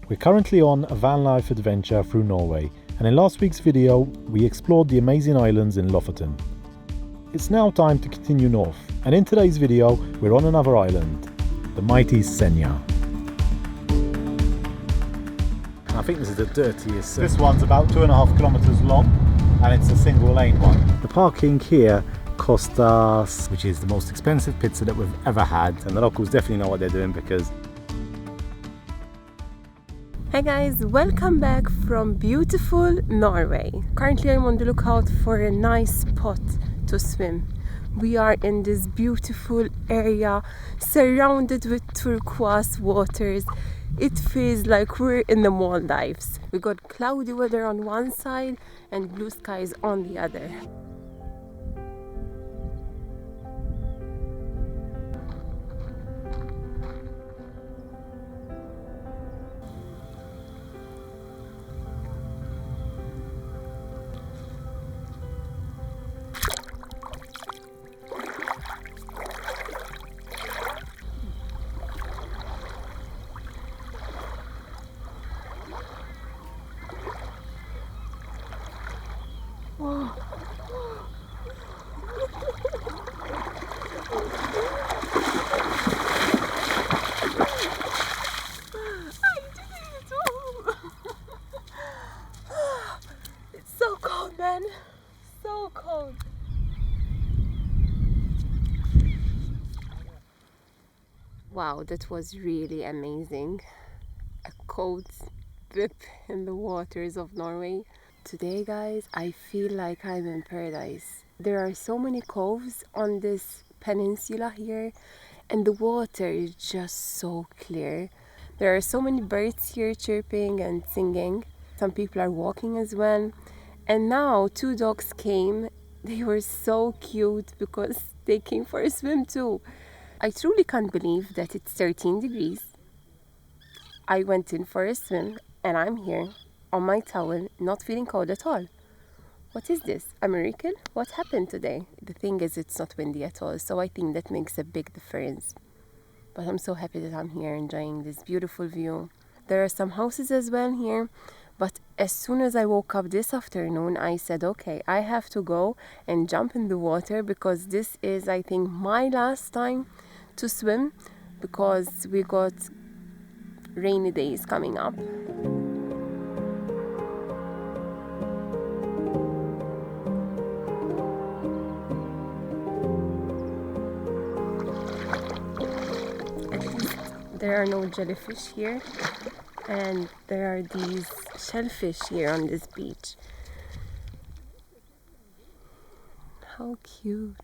We're currently on a van life adventure through Norway, and in last week's video we explored the amazing islands in Lofoten. It's now time to continue north, and in today's video we're on another island, the mighty Senja. I think this is the dirtiest. This one's about 2.5 kilometers long and it's a single lane one. The parking here cost us, which is the most expensive pizza that we've ever had, and the locals definitely know what they're doing because... Hey guys, welcome back from beautiful Norway. Currently I'm on the lookout for a nice spot to swim. We are in this beautiful area surrounded with turquoise waters. It feels like we're in the Maldives. We got cloudy weather on one side and blue skies on the other. Whoa. I did it! It's so cold, man. So cold. Wow, that was really amazing. A cold dip in the waters of Norway. Today, guys, I feel like I'm in paradise. There are so many coves on this peninsula here, and the water is just so clear. There are so many birds here chirping and singing. Some people are walking as well. And now 2 dogs came. They were so cute because they came for a swim too. I truly can't believe that it's 13 degrees. I went in for a swim and I'm here on my towel, not feeling cold at all. What is this? A miracle? What happened today? The thing is, it's not windy at all, so I think that makes a big difference. But I'm so happy that I'm here enjoying this beautiful view. There are some houses as well here, but as soon as I woke up this afternoon, I said, okay, I have to go and jump in the water because this is, I think, my last time to swim because we got rainy days coming up. There are no jellyfish here, and there are these shellfish here on this beach. How cute!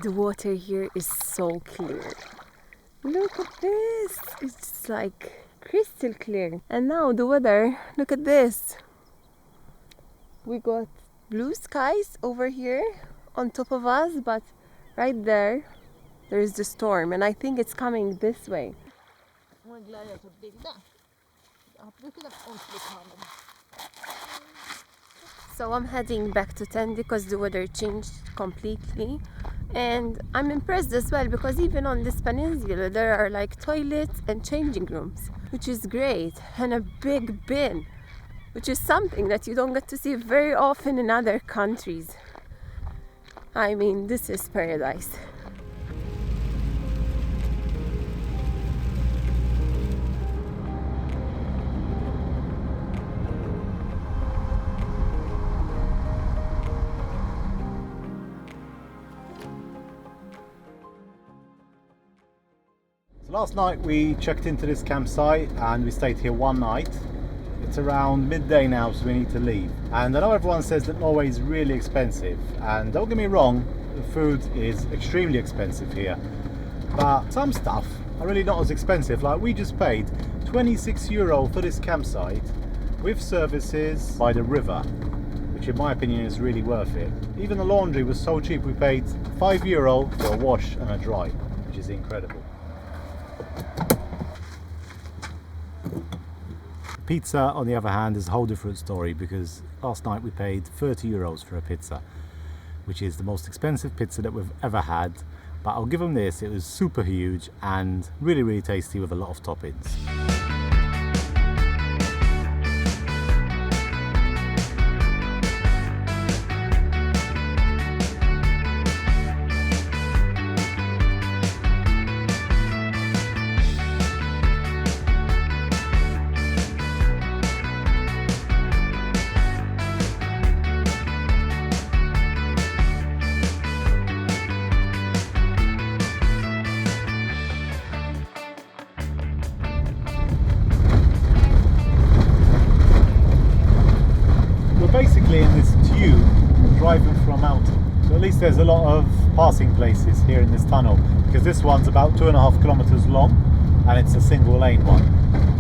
The water here is so clear. Look at this! It's like crystal clear. And now the weather, look at this! We got blue skies over here on top of us, but right there is the storm, and I think it's coming this way. So I'm heading back to tent because the weather changed completely, and I'm impressed as well because even on this peninsula there are like toilets and changing rooms, which is great, and a big bin, which is something that you don't get to see very often in other countries. I mean, this is paradise. Last night we checked into this campsite and we stayed here one night. It's around midday now, so we need to leave. And I know everyone says that Norway is really expensive, and don't get me wrong, the food is extremely expensive here. But some stuff are really not as expensive. Like, we just paid €26 for this campsite with services by the river, which in my opinion is really worth it. Even the laundry was so cheap, we paid €5 for a wash and a dry, which is incredible. Pizza, on the other hand, is a whole different story because last night we paid €30 for a pizza, which is the most expensive pizza that we've ever had. But I'll give them this, it was super huge and really tasty with a lot of toppings. driving through a mountain. So at least there's a lot of passing places here in this tunnel, because this one's about 2.5 kilometers long and it's a single lane one.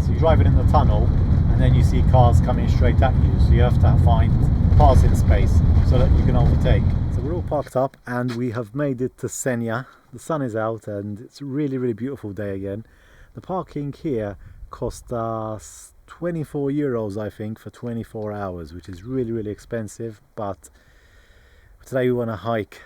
So you're driving in the tunnel and then you see cars coming straight at you, so you have to find passing space so that you can overtake. So we're all parked up and we have made it to Senja. The sun is out and it's a really beautiful day again. The parking here cost us 24 euros I think for 24 hours, which is really expensive, but today we want to hike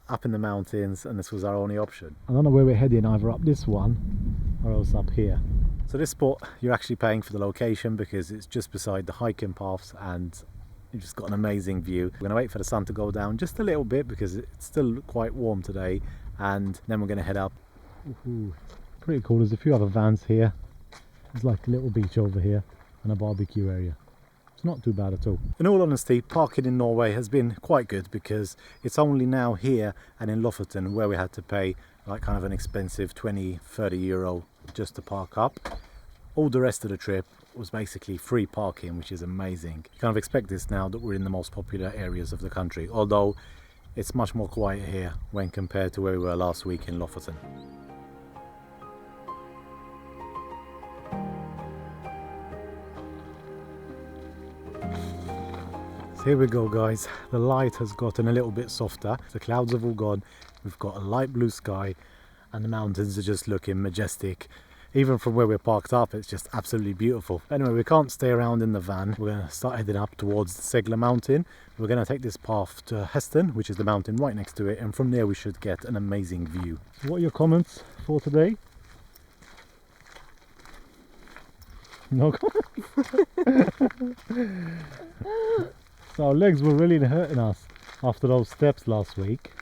up in the mountains and this was our only option. I don't know where we're heading, either up this one or else up here. So this spot, you're actually paying for the location because it's just beside the hiking paths and you've just got an amazing view. We're going to wait for the sun to go down just a little bit because it's still quite warm today, and then we're going to head up. Ooh, pretty cool. There's a few other vans here. There's like a little beach over here and a barbecue area. It's not too bad at all. In all honesty, parking in Norway has been quite good because it's only now here and in Lofoten where we had to pay like kind of an expensive 20-30 euro just to park up. All the rest of the trip was basically free parking, which is amazing. You kind of expect this now that we're in the most popular areas of the country, although it's much more quiet here when compared to where we were last week in Lofoten. So here we go guys, the light has gotten a little bit softer, the clouds have all gone, we've got a light blue sky and the mountains are just looking majestic. Even from where we're parked up, it's just absolutely beautiful. Anyway, we can't stay around in the van. We're going to start heading up towards the Senja mountain. We're going to take this path to Hesten, which is the mountain right next to it, and from there we should get an amazing view. So what are your comments for today? No comments? So our legs were really hurting us after those steps last week.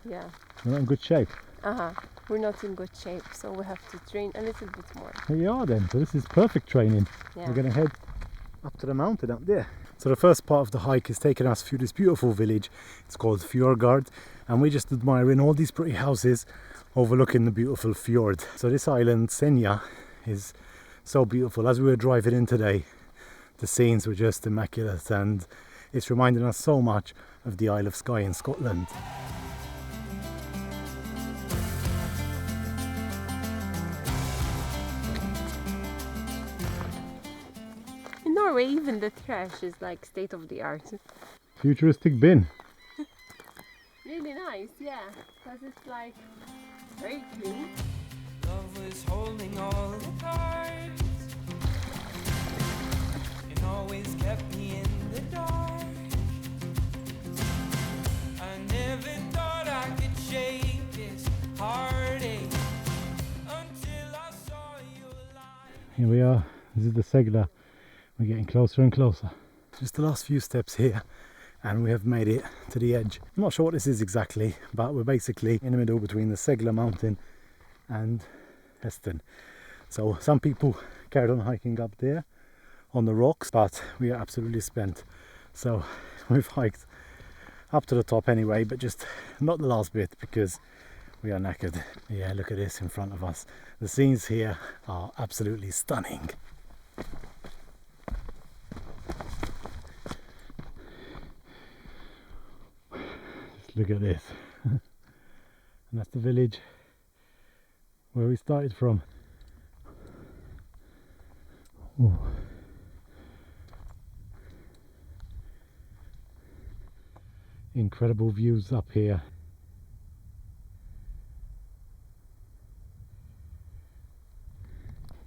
Yeah. We're not in good shape. We're not in good shape, so we have to train a little bit more. Here you are then, so this is perfect training. Yeah. We're going to head up to the mountain up there. So the first part of the hike is taking us through this beautiful village. It's called Fjordgard, and we're just admiring all these pretty houses overlooking the beautiful fjord. So this island, Senja, is so beautiful. As we were driving in today, the scenes were just immaculate, and it's reminding us so much of the Isle of Skye in Scotland. In Norway, even the trash is like state of the art. Futuristic bin. Really nice, yeah, because it's like very clean. Love was holding all the cards and always kept me in the dark. I never thought I could shake this heartache until I saw you alive. Here we are, this is the Senja. We're getting closer and closer. Just the last few steps here and we have made it to the edge. I'm not sure what this is exactly, but we're basically in the middle between the Senja mountain and Hesten. So some people carried on hiking up there on the rocks, but we are absolutely spent. So we've hiked up to the top anyway, but just not the last bit because we are knackered. Yeah, look at this in front of us. The scenes here are absolutely stunning. Look at this. And that's the village where we started from. Ooh. Incredible views up here.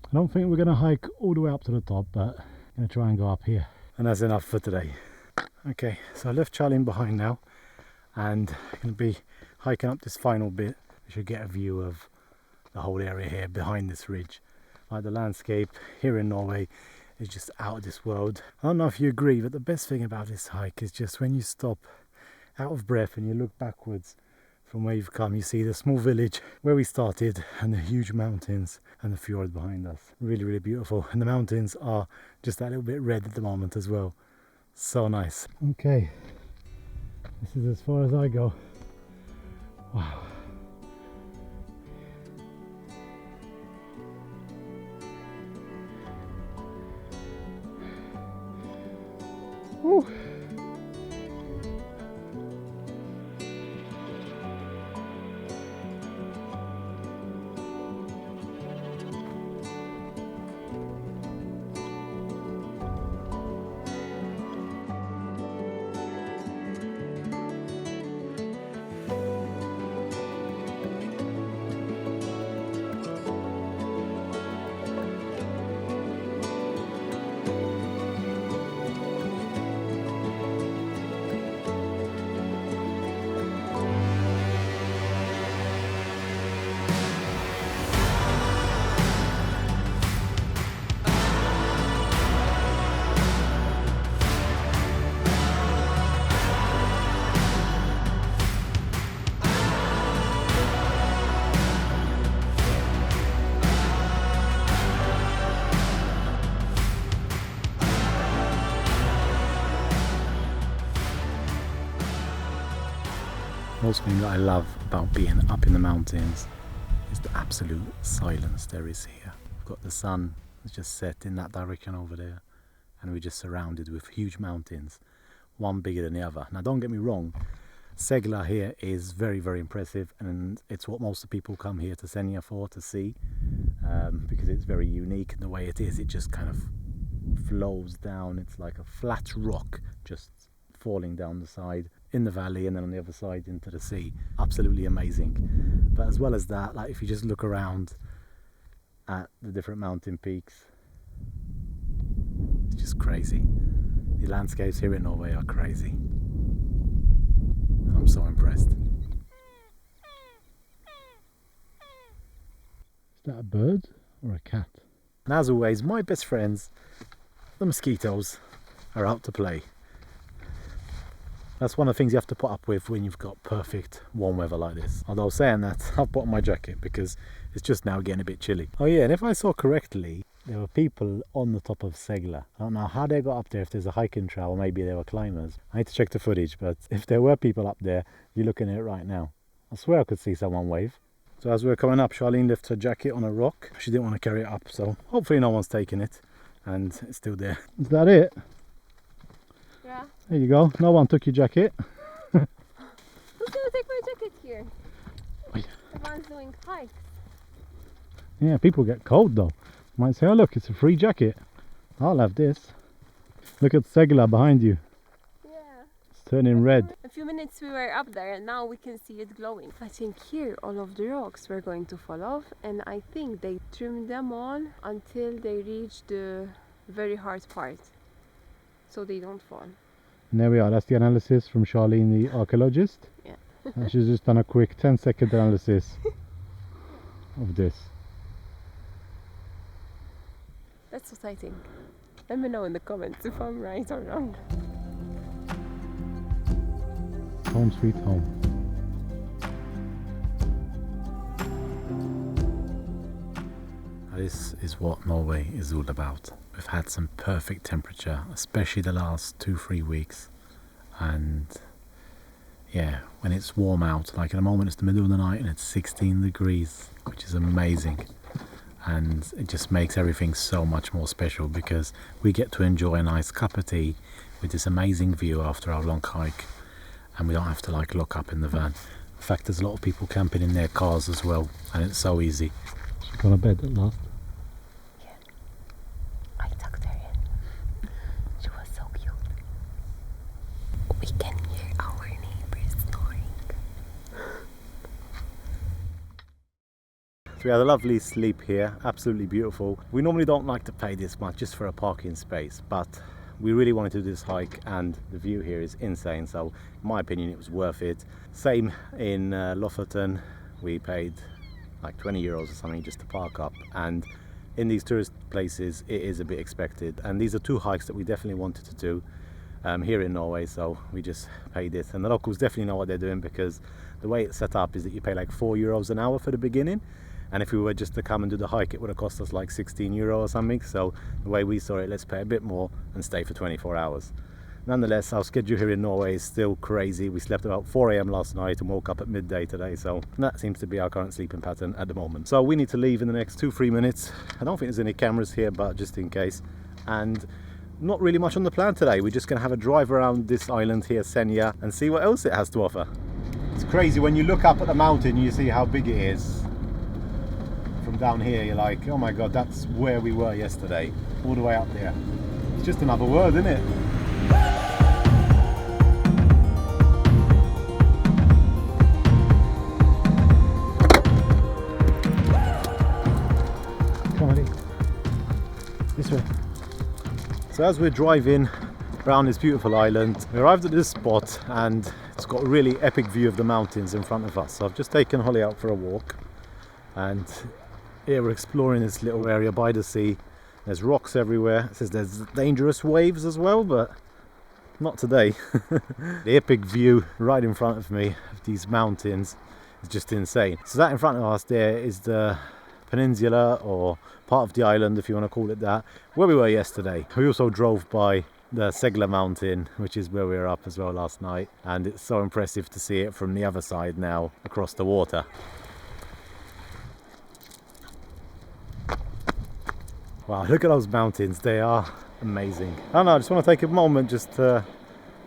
I don't think we're going to hike all the way up to the top, but I'm going to try and go up here. And that's enough for today. Okay, so I left Charlie behind now, and I'm going to be hiking up this final bit. We should get a view of the whole area here behind this ridge. Like the landscape here in Norway is just out of this world. I don't know if you agree, but the best thing about this hike is just when you stop out of breath and you look backwards from where you've come, you see the small village where we started and the huge mountains and the fjord behind us. Really beautiful, and the mountains are just that little bit red at the moment as well. So nice. Okay, this is as far as I go. Wow. Woo. Most thing that I love about being up in the mountains is the absolute silence there is here. We've got the sun that's just set in that direction over there, and we're just surrounded with huge mountains, one bigger than the other. Now don't get me wrong, Segla here is very, very impressive, and it's what most of the people come here to Senja for, to see, because it's very unique in the way it is. It just kind of flows down. It's like a flat rock just falling down the side in the valley, and then on the other side into the sea. Absolutely amazing. But as well as that, like if you just look around at the different mountain peaks, it's just crazy. The landscapes here in Norway are crazy. I'm so impressed. Is that a bird or a cat? And as always, my best friends, the mosquitoes, are out to play. That's one of the things you have to put up with when you've got perfect warm weather like this. Although saying that, I've bought my jacket because it's just now getting a bit chilly. Oh yeah, and if I saw correctly, there were people on the top of Segla. I don't know how they got up there, if there's a hiking trail, or maybe they were climbers. I need to check the footage, but if there were people up there, you're looking at it right now. I swear I could see someone wave. So as we were coming up, Charlene left her jacket on a rock. She didn't want to carry it up, so hopefully no one's taken it, and it's still there. Is that it? Yeah. There you go. No one took your jacket. Who's gonna take my jacket here? Oh, yeah. The one's doing hikes. Yeah, people get cold though. Might say, oh look, it's a free jacket. I'll have this. Look at Segla behind you. Yeah. It's turning red. A few minutes we were up there and now we can see it glowing. I think here all of the rocks were going to fall off, and I think they trimmed them all until they reach the very hard part, so they don't fall. And there we are. That's the analysis from Charlene, the archaeologist. Yeah. And she's just done a quick 10-second analysis of this. That's what I think. Let me know in the comments if I'm right or wrong. Home sweet home. This is what Norway is all about. We've had some perfect temperature, especially the last 2-3 weeks. And yeah, when it's warm out, like at the moment it's the middle of the night and it's 16 degrees, which is amazing. And it just makes everything so much more special because we get to enjoy a nice cup of tea with this amazing view after our long hike, and we don't have to like look up in the van. In fact, there's a lot of people camping in their cars as well, and it's so easy. She got a bed at last. Yeah, I tucked her in. She was so cute. We can hear our neighbors snoring. So we had a lovely sleep here, absolutely beautiful. We normally don't like to pay this much just for a parking space, but we really wanted to do this hike and the view here is insane, so in my opinion it was worth it. Same in Lofoten, we paid like 20 euros or something just to park up, and in these tourist places it is a bit expected, and these are 2 hikes that we definitely wanted to do here in Norway, so we just paid it. And the locals definitely know what they're doing, because the way it's set up is that you pay like 4 euros an hour for the beginning, and if we were just to come and do the hike it would have cost us like 16 euro or something. So the way we saw it, let's pay a bit more and stay for 24 hours. Nonetheless, our schedule here in Norway is still crazy. We slept about 4 AM last night and woke up at midday today, so that seems to be our current sleeping pattern at the moment. So we need to leave in the next 2-3 minutes. I don't think there's any cameras here, but just in case. And not really much on the plan today. We're just going to have a drive around this island here, Senja, and see what else it has to offer. It's crazy when you look up at the mountain, you see how big it is. From down here you're like, oh my god, that's where we were yesterday, all the way up there. It's just another world, isn't it? Come on, this way. So as we're driving around this beautiful island, we arrived at this spot and it's got a really epic view of the mountains in front of us. So I've just taken Holly out for a walk, and here we're exploring this little area by the sea. There's rocks everywhere. It says there's dangerous waves as well, but not today. The epic view right in front of me of these mountains is just insane. So that in front of us there is the peninsula, or part of the island if you want to call it that, where we were yesterday. We also drove by the Segla mountain, which is where we were up as well last night, and it's so impressive to see it from the other side now across the water. Wow, look at those mountains, they are amazing. I don't know, I just want to take a moment just to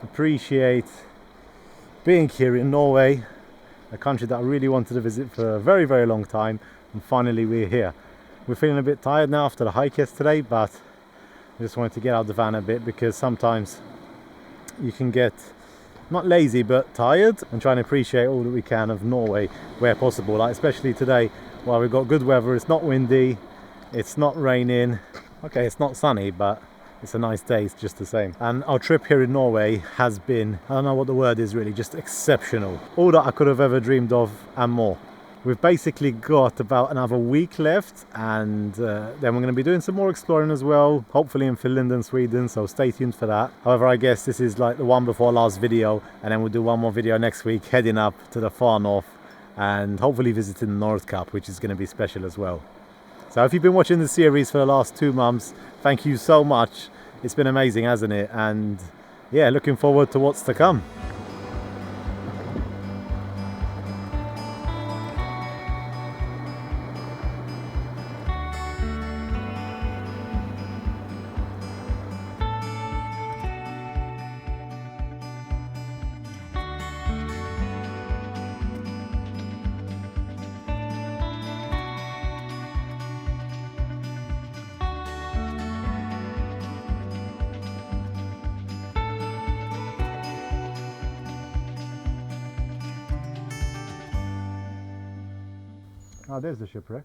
appreciate being here in Norway, a country that I really wanted to visit for a very, very long time, and finally we're here. We're feeling a bit tired now after the hike yesterday, but I just wanted to get out of the van a bit, because sometimes you can get not lazy but tired, and trying to appreciate all that we can of Norway where possible, like especially today while we've got good weather. It's not windy, it's not raining, okay, it's not sunny, but it's a nice day just the same. And our trip here in Norway has been, I don't know what the word is really, just exceptional. All that I could have ever dreamed of and more. We've basically got about another week left, and then we're going to be doing some more exploring as well, hopefully in Finland and Sweden, so stay tuned for that. However, I guess this is like the one before last video, and then we'll do one more video next week heading up to the far north and hopefully visiting the North Cap, which is going to be special as well. So if you've been watching the series for the last 2 months, thank you so much. It's been amazing, hasn't it? And yeah, looking forward to what's to come. Oh, there's the shipwreck.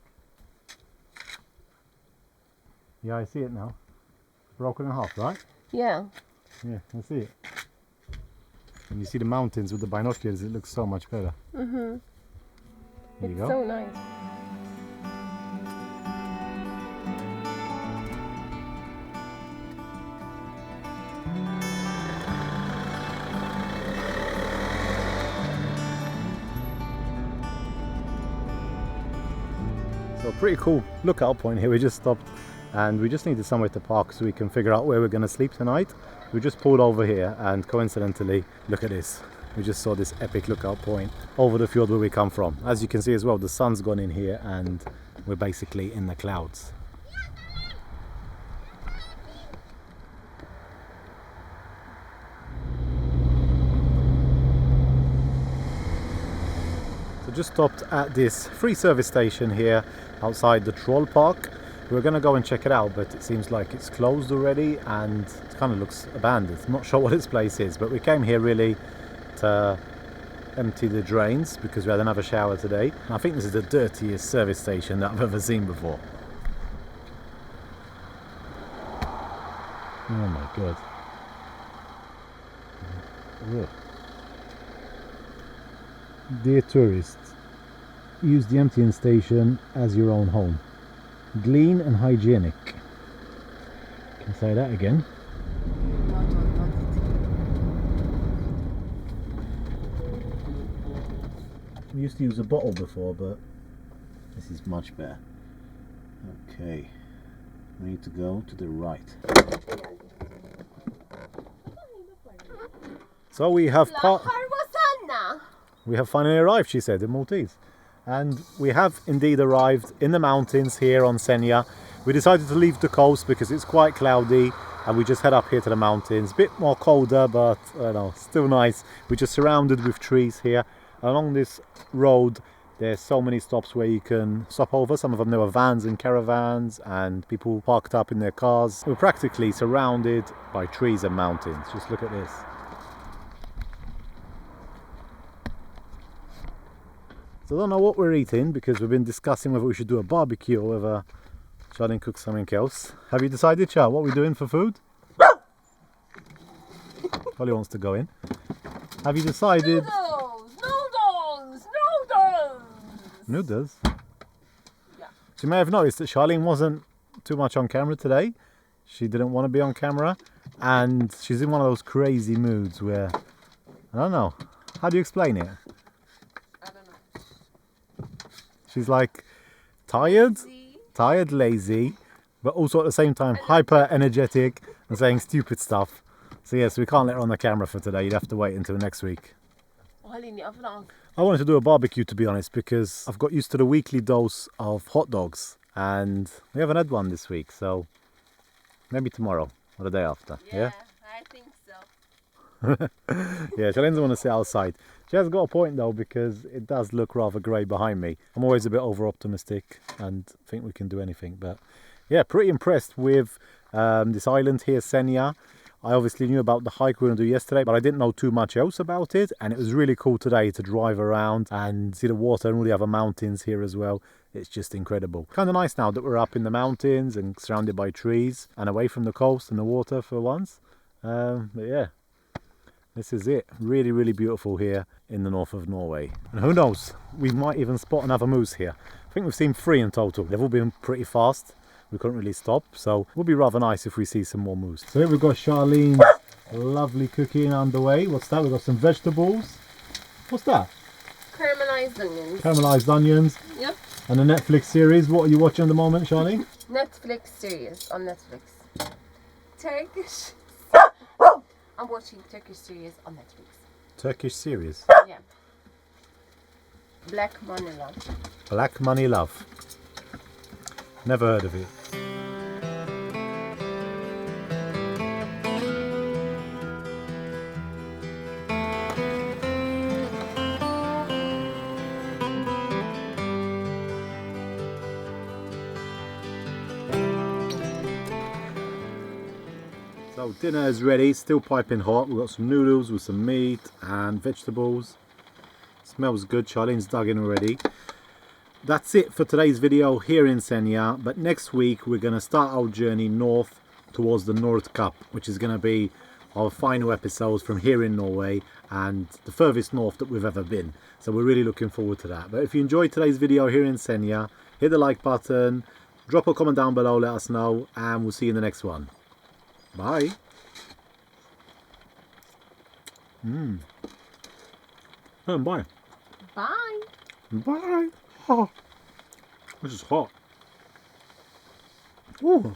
Yeah, I see it now. Broken in half, right? Yeah. Yeah, I see it. And you see the mountains with the binoculars, it looks so much better. Mm-hmm. There you It's go. so nice. So pretty cool lookout point here. We just stopped and we just needed somewhere to park so we can figure out where we're going to sleep tonight. We just pulled over here and coincidentally, look at this. We just saw this epic lookout point over the fjord where we come from. As you can see as well, the sun's gone in here and we're basically in the clouds. So just stopped at this free service station here outside the Troll Park. We're gonna go and check it out, but it seems like it's closed already and it kind of looks abandoned. I'm not sure what this place is, but we came here really to empty the drains because we had another shower today. And I think this is the dirtiest service station that I've ever seen before. Oh my god. Ugh. Dear tourists, use the emptying station as your own home. Clean and hygienic. Can I say that again? We used to use a bottle before, but this is much better. Okay, we need to go to the right. So we have finally arrived, she said, in Maltese. And we have indeed arrived in the mountains here on Senja. We decided to leave the coast because it's quite cloudy and we just head up here to the mountains. A bit more colder, but I don't know, still nice. We're just surrounded with trees here. Along this road there's so many stops where you can stop over. Some of them there were vans and caravans and people parked up in their cars. We're practically surrounded by trees and mountains. Just look at this. So I don't know what we're eating because we've been discussing whether we should do a barbecue or whether Charlene cooks something else. Have you decided, Char, what we're doing for food? Charlie wants to go in. Have you decided? Noodles? Yeah. So you may have noticed that Charlene wasn't too much on camera today. She didn't want to be on camera and she's in one of those crazy moods where, I don't know, how do you explain it? I don't know. She's like tired, lazy, but also at the same time hyper energetic and saying stupid stuff. So yes, we can't let her on the camera for today. You'd have to wait until next week. I wanted to do a barbecue, to be honest, because I've got used to the weekly dose of hot dogs and we haven't had one this week, so maybe tomorrow or the day after. Yeah? I think so. Yeah, she doesn't want to sit outside. She has got a point though, because it does look rather grey behind me. I'm always a bit over optimistic and think we can do anything, but yeah, pretty impressed with this island here, Senja. I obviously knew about the hike we were going to do yesterday, but I didn't know too much else about it, and it was really cool today to drive around and see the water and all the other mountains here as well. It's just incredible. Kind of nice now that we're up in the mountains and surrounded by trees and away from the coast and the water for once. But yeah, this is it. Really, really beautiful here in the north of Norway. And who knows, we might even spot another moose here. I think we've seen 3 in total. They've all been pretty fast. We couldn't really stop, so it would be rather nice if we see some more moose. So here we've got Charlene's lovely cooking underway. What's that? We've got some vegetables. What's that? Caramelized onions. Caramelized onions. Yep. And a Netflix series. What are you watching at the moment, Charlene? Netflix series on Netflix. Turkish. I'm watching Turkish series on Netflix. Turkish series. Yeah. Black Money Love. Black Money Love. Never heard of it. So dinner is ready, still piping hot. We've got some noodles with some meat and vegetables. Smells good. Charlene's dug in already. That's it for today's video here in Senja, but next week we're going to start our journey north towards the North Cup, which is going to be our final episodes from here in Norway and the furthest north that we've ever been. So we're really looking forward to that. But if you enjoyed today's video here in Senja, hit the like button, drop a comment down below, let us know, and we'll see you in the next one. Bye. Bye. Bye. Bye. Oh, this is hot. Ooh.